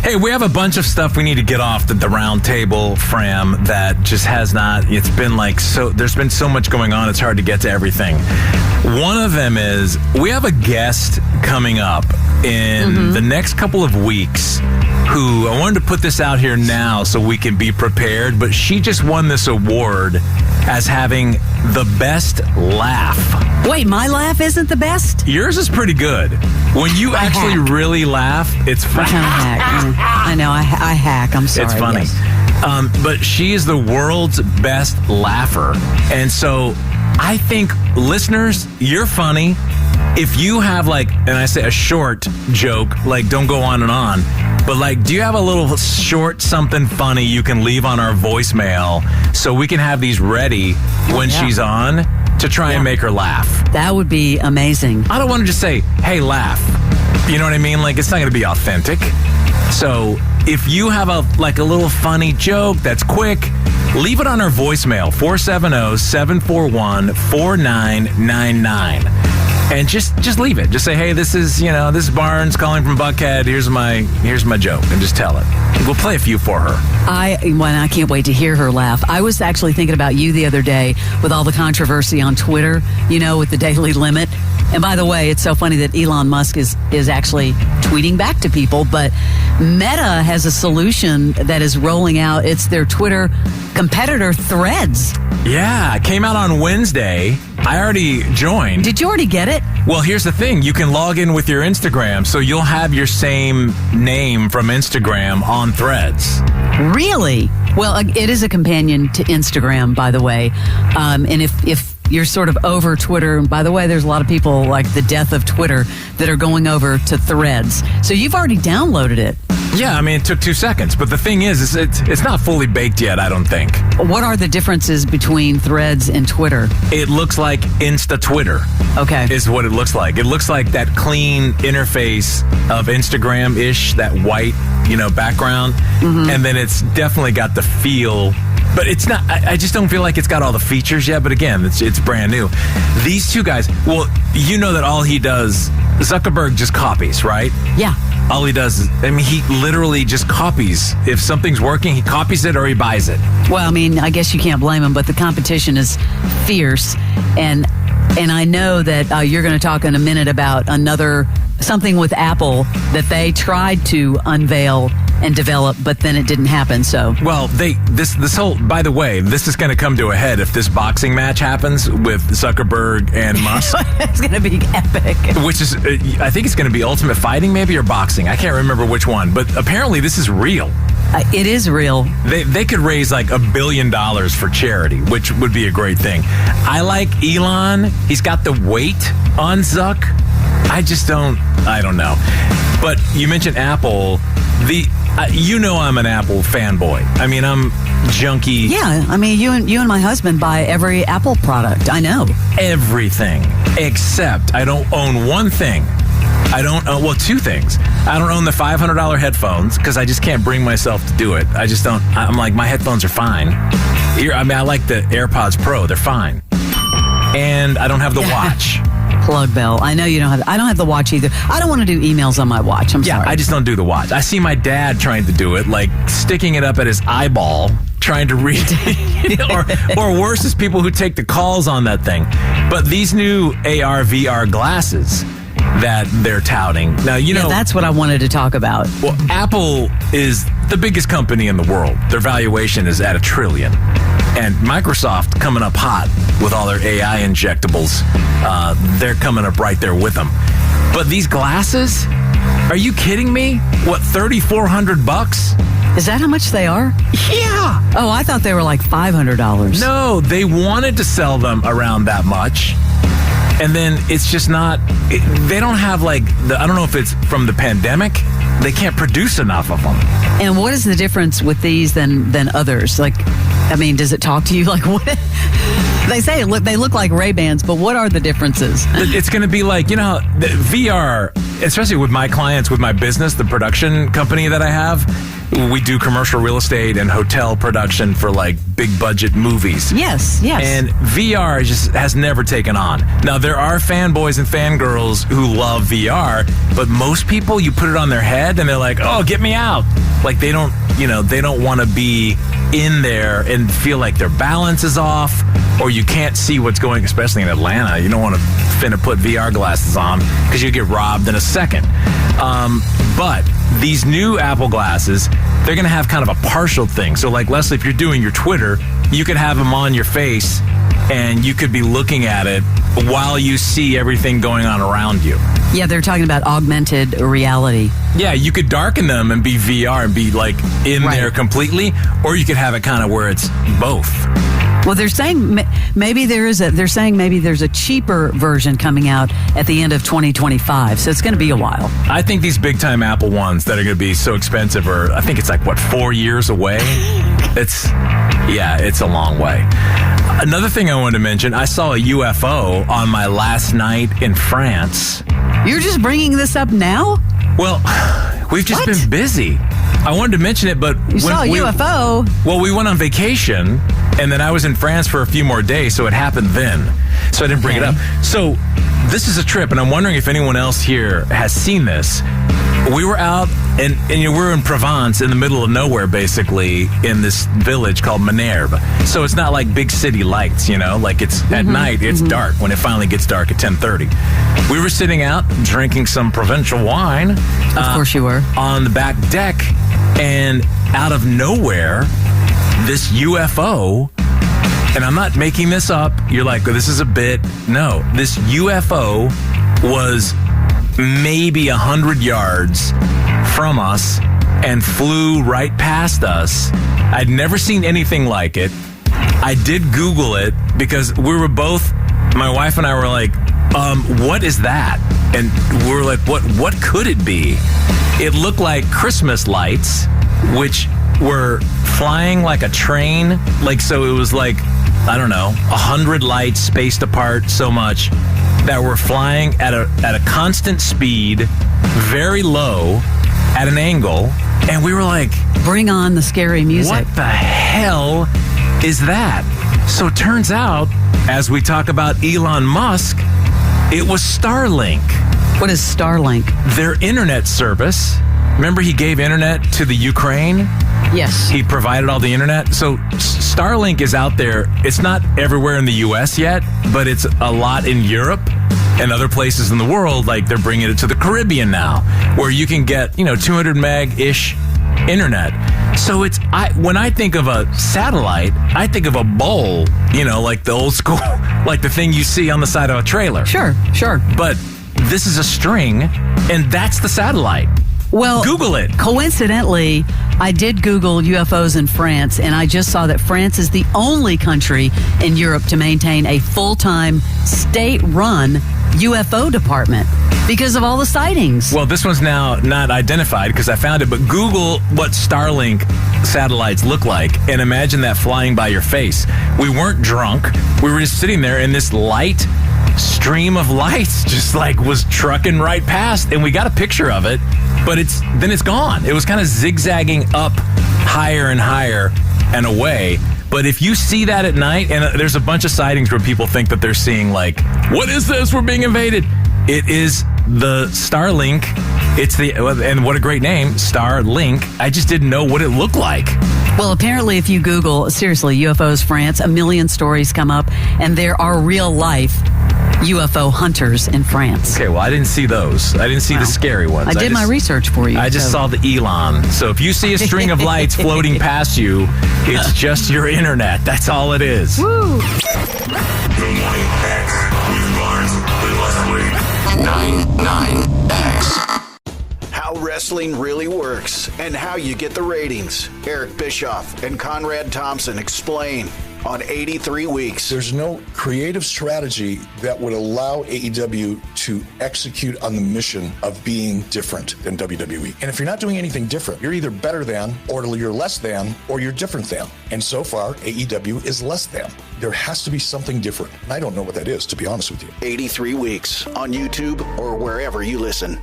Hey, we have a bunch of stuff we need to get off the Roundtable, Fram, that just has not. It's been like so. There's been so much going on. It's hard to get to everything. One of them is we have a guest coming up in the next couple of weeks. Who I wanted to put this out here now so we can be prepared, but she just won this award as having the best laugh. Wait, my laugh isn't the best? Yours is pretty good. When you actually really laugh, it's funny. I know, I hack. I'm sorry. It's funny. Yes. But she is the world's best laugher. And so I think, listeners, you're funny. If you have and I say a short joke, don't go on and on, but do you have a little short something funny you can leave on our voicemail so we can have these ready when she's on to try and make her laugh? That would be amazing. I don't want to just say, hey, laugh. You know what I mean? It's not going to be authentic. So if you have a little funny joke that's quick, leave it on our voicemail, 470-741-4999. And just leave it. Just say, hey, this is Barnes calling from Buckhead. Here's my joke, and just tell it. We'll play a few for her. I can't wait to hear her laugh. I was actually thinking about you the other day with all the controversy on Twitter, with the daily limit. And by the way, it's so funny that Elon Musk is actually tweeting back to people, but Meta has a solution that is rolling out. It's their Twitter competitor, Threads. Yeah, it came out on Wednesday. I already joined. Did you already get it? Well, here's the thing. You can log in with your Instagram, so you'll have your same name from Instagram on Threads. Really? Well, it is a companion to Instagram, by the way. And if you're sort of over Twitter, and by the way, there's a lot of people like the death of Twitter that are going over to Threads. So you've already downloaded it. Yeah, it took 2 seconds. But the thing is it's not fully baked yet, I don't think. What are the differences between Threads and Twitter? It looks like Insta Twitter. Okay. Is what it looks like. It looks like that clean interface of Instagram-ish, that white, background. And then it's definitely got the feel. But it's not, I just don't feel like it's got all the features yet. But again, it's brand new. These two guys, well, you know that all he does, Zuckerberg just copies, right? Yeah. All he does is, he literally just copies. If something's working, he copies it or he buys it. Well, I guess you can't blame him, but the competition is fierce. And I know that you're going to talk in a minute about something with Apple that they tried to unveil and develop, but then it didn't happen. So, well, this whole, by the way, this is going to come to a head if this boxing match happens with Zuckerberg and Musk. It's going to be epic. Which is, I think it's going to be Ultimate Fighting, maybe, or boxing. I can't remember which one, but apparently this is real. It is real. They could raise $1 billion for charity, which would be a great thing. I like Elon. He's got the weight on Zuck. I don't know. But you mentioned Apple. I'm an Apple fanboy. I'm junky. Yeah, you and my husband buy every Apple product. I know. Everything. Except I don't own one thing. I don't own, two things. I don't own the $500 headphones because I just can't bring myself to do it. I just don't. I'm like, my headphones are fine. I like the AirPods Pro. They're fine. And I don't have the watch. Plug bell. I know you don't have. I don't have the watch either. I don't want to do emails on my watch. I'm sorry. I just don't do the watch. I see my dad trying to do it, sticking it up at his eyeball, trying to read. or worse is people who take the calls on that thing. But these new AR VR glasses that they're touting. Now, that's what I wanted to talk about. Well, Apple is the biggest company in the world. Their valuation is at $1 trillion. And Microsoft coming up hot with all their AI injectables. They're coming up right there with them. But these glasses, are you kidding me? What, $3,400? Is that how much they are? Yeah. Oh, I thought they were $500. No, they wanted to sell them around that much. And then it's just not, they don't have I don't know if it's from the pandemic, they can't produce enough of them. And what is the difference with these than others? Does it talk to you? What? They say they look like Ray-Bans, but what are the differences? It's going to be the VR, especially with my clients, with my business, the production company that I have, we do commercial real estate and hotel production for like big budget movies. Yes. And VR just has never taken on. Now, there are fanboys and fangirls who love VR, but most people, you put it on their head and they're like, oh, get me out. Like they don't want to be in there and feel like their balance is off, or you can't see what's going, especially in Atlanta. You don't want to finna put VR glasses on because you get robbed in a second. But these new Apple glasses, they're going to have kind of a partial thing. So like, Leslie, if you're doing your Twitter, you could have them on your face and you could be looking at it while you see everything going on around you. Yeah, they're talking about augmented reality. Yeah, you could darken them and be VR and be like in there completely, or you could have it kind of where it's both. Well, they're saying maybe there's a cheaper version coming out at the end of 2025, so it's going to be a while. I think these big time Apple ones that are going to be so expensive I think it's like 4 years away. It's a long way. Another thing I wanted to mention, I saw a UFO on my last night in France. You're just bringing this up now? Well, we've just been busy. I wanted to mention it, but you saw a UFO. Well, we went on vacation, and then I was in France for a few more days, so it happened then. So I didn't bring it up. So this is a trip, and I'm wondering if anyone else here has seen this. We were out, and we're in Provence, in the middle of nowhere, basically, in this village called Minerve. So it's not like big city lights, like it's at night, it's dark when it finally gets dark at 10:30. We were sitting out drinking some provincial wine. Of course you were. On the back deck, and out of nowhere, this UFO, and I'm not making this up, you're like, oh, this is a bit. No, this UFO was maybe 100 yards from us and flew right past us. I'd never seen anything like it. I did Google it because my wife and I were like, what is that? And we were like, what could it be? It looked like Christmas lights, which were flying like a train. So it was like, I don't know, 100 lights spaced apart so much that were flying at a constant speed, very low, at an angle. And we were like, bring on the scary music. What the hell is that? So it turns out, as we talk about Elon Musk, it was Starlink. What is Starlink? Their internet service. Remember, he gave internet to the Ukraine? Yes. He provided all the internet. So Starlink is out there. It's not everywhere in the U.S. yet, but it's a lot in Europe and other places in the world. Like they're bringing it to the Caribbean now, where you can get, 200 meg-ish internet. So when I think of a satellite, I think of a bowl, like the old school, like the thing you see on the side of a trailer. Sure. But this is a string, and that's the satellite. Well, Google it. Coincidentally, I did Google UFOs in France, and I just saw that France is the only country in Europe to maintain a full-time state-run UFO department because of all the sightings. Well, this one's now not identified because I found it, but Google what Starlink satellites look like and imagine that flying by your face. We weren't drunk. We were just sitting there, and this stream of lights just was trucking right past, and we got a picture of it, but then it's gone. It was kind of zigzagging up higher and higher and away. But if you see that at night, and there's a bunch of sightings where people think that they're seeing what is this? We're being invaded. It is the Starlink. And what a great name, Starlink. I just didn't know what it looked like. Well, apparently if you Google, seriously, UFOs France, 1 million stories come up, and there are real life UFO hunters in France. Okay, well, I didn't see those. I didn't see the scary ones. I did my research for you. I just saw the Elon. So if you see a string of lights floating past you, it's just your internet. That's all it is. Woo! Good morning, X. With Barnes, with Leslie. 99X. How wrestling really works and how you get the ratings. Eric Bischoff and Conrad Thompson explain on 83 Weeks. There's no creative strategy that would allow AEW to execute on the mission of being different than WWE. And if you're not doing anything different, you're either better than, or you're less than, or you're different than. And so far, AEW is less than. There has to be something different. And I don't know what that is, to be honest with you. 83 Weeks on YouTube or wherever you listen.